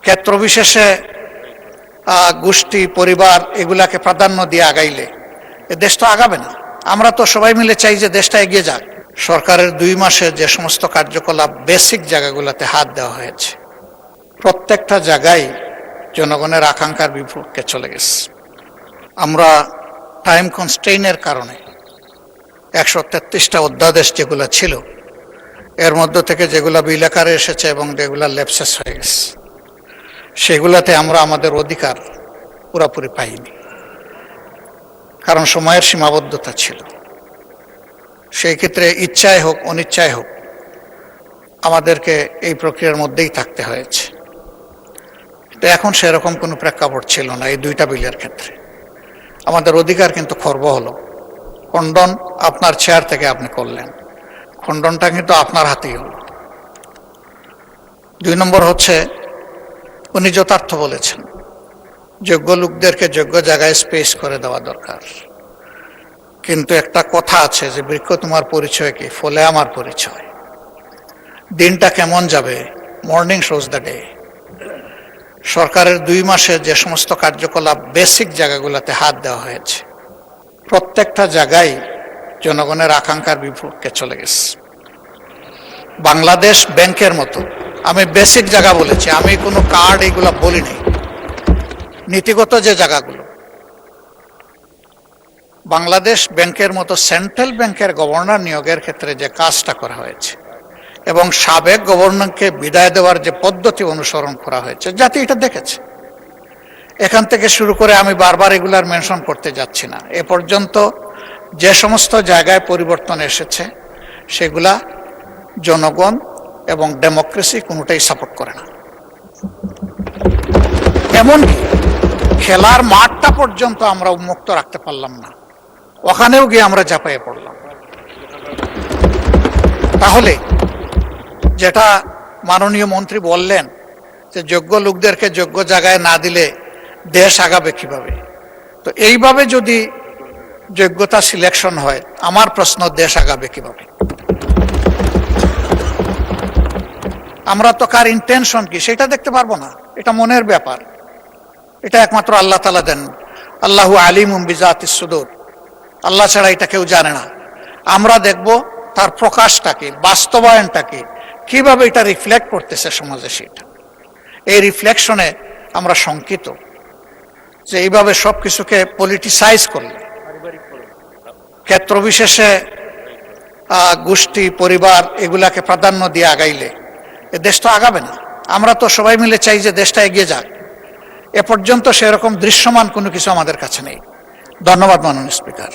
ক্ষেত্র বিশেষে গোষ্ঠী পরিবার এগুলাকে প্রাধান্য দিয়ে আগাইলে এ দেশ তো আগাবে না। আমরা তো সবাই মিলে চাই যে দেশটা এগিয়ে যাক। সরকারের 2 মাসে যে সমস্ত কার্যকলাপ বেসিক জায়গাগুলোতে হাত দেওয়া হয়েছে, প্রত্যেকটা জায়গায় জনগণের আকাঙ্ক্ষার বিপক্ষে চলে গেছে। আমরা টাইম কনস্ট্রেইনের কারণে 133টা অধ্যাদেশ যেগুলো ছিল এর মধ্য থেকে যেগুলো বিল আকারে এসেছে এবং যেগুলো ল্যাপসেস হয়ে গেছে, সেগুলাতে আমরা আমাদের অধিকার পুরোপুরি পাইনি, কারণ সময়ের সীমাবদ্ধতা ছিল। সেই ক্ষেত্রে ইচ্ছায় হোক অনিচ্ছায় হোক আমাদেরকে এই প্রক্রিয়ার মধ্যেই থাকতে হয়েছে। তো এখন সেরকম কোনো প্রেক্ষাপট ছিল না। এই 2টা বিলের ক্ষেত্রে আমাদের অধিকার কিন্তু খর্ব হলো। খণ্ডন আপনার চেয়ার থেকে আপনি করলেন, খণ্ডনটা কিন্তু আপনার হাতেই হলো। 2 নম্বর হচ্ছে, উনি যথার্থ বলেছেন, যোগ্য লোকদেরকে যোগ্য জায়গায় স্পেস করে দেওয়া দরকার। কিন্তু একটা কথা আছে যে বৃক্ষ তোমার পরিচয় কি, ফলে আমার পরিচয়। দিনটা কেমন যাবে, মর্নিং শোজ দ্য ডে। সরকারের 2 মাসে যে সমস্ত কার্যকলাপ বেসিক জায়গাগুলোতে হাত দেওয়া হয়েছে, প্রত্যেকটা জায়গায় জনগণের আকাঙ্ক্ষার বিপক্ষে চলে গেছে। বাংলাদেশ ব্যাংকের মতো, আমি বেসিক জায়গা বলেছি, আমি কোনো কার্ড এগুলো বলিনি, নীতিগত যে জায়গাগুলো, বাংলাদেশ ব্যাংকের মতো সেন্ট্রাল ব্যাংকের গভর্নর নিয়োগের ক্ষেত্রে যে কাজটা করা হয়েছে এবং সাবেক গভর্নরকে বিদায় দেওয়ার যে পদ্ধতি অনুসরণ করা হয়েছে, জাতি এটা দেখেছে। এখান থেকে শুরু করে আমি বারবার এগুলার মেনশন করতে যাচ্ছি না। এ পর্যন্ত যে সমস্ত জায়গায় পরিবর্তন এসেছে সেগুলা জনগণ এবং ডেমোক্রেসি কোনোটাই সাপোর্ট করে না। এমনকি খেলার মাঠটা পর্যন্ত আমরা উন্মুক্ত রাখতে পারলাম না, ওখানেও গিয়ে আমরা ঝাঁপাইয়ে পড়লাম। তাহলে যেটা মাননীয় মন্ত্রী বললেন যে যোগ্য লোকদেরকে যোগ্য জায়গায় না দিলে দেশ আগাবে কিভাবে, তো এইভাবে যদি যোগ্যতা সিলেকশন হয়, আমার প্রশ্ন, দেশ আগাবে কিভাবে? আমরা তো কার ইন্টেনশন কি সেটা দেখতে পারবো না, এটা মনের ব্যাপার, এটা একমাত্র আল্লাহ তাআলা দেন। আল্লাহু আলিমুম বিজাতিস সুদূর, আল্লাহ ছাড়া এটা কেউ জানে না। আমরা দেখব তার প্রকাশটা কি, বাস্তবায়নটা কি, কিভাবে এটা রিফ্লেক্ট করতেছে সমাজে। সেটা এই রিফ্লেকশনে আমরা শঙ্কিত যে এইভাবে সবকিছুকে পলিটিসাইজ করলে, ক্ষেত্র বিশেষে গোষ্ঠী পরিবার এগুলাকে প্রাধান্য দিয়ে আগাইলে এ দেশ তো আগাবে না। আমরা তো সবাই মিলে চাই যে দেশটা এগিয়ে যাক। এ পর্যন্ত সেরকম দৃশ্যমান কোনো কিছু আমাদের কাছে নেই। ধন্যবাদ মাননীয় স্পিকার।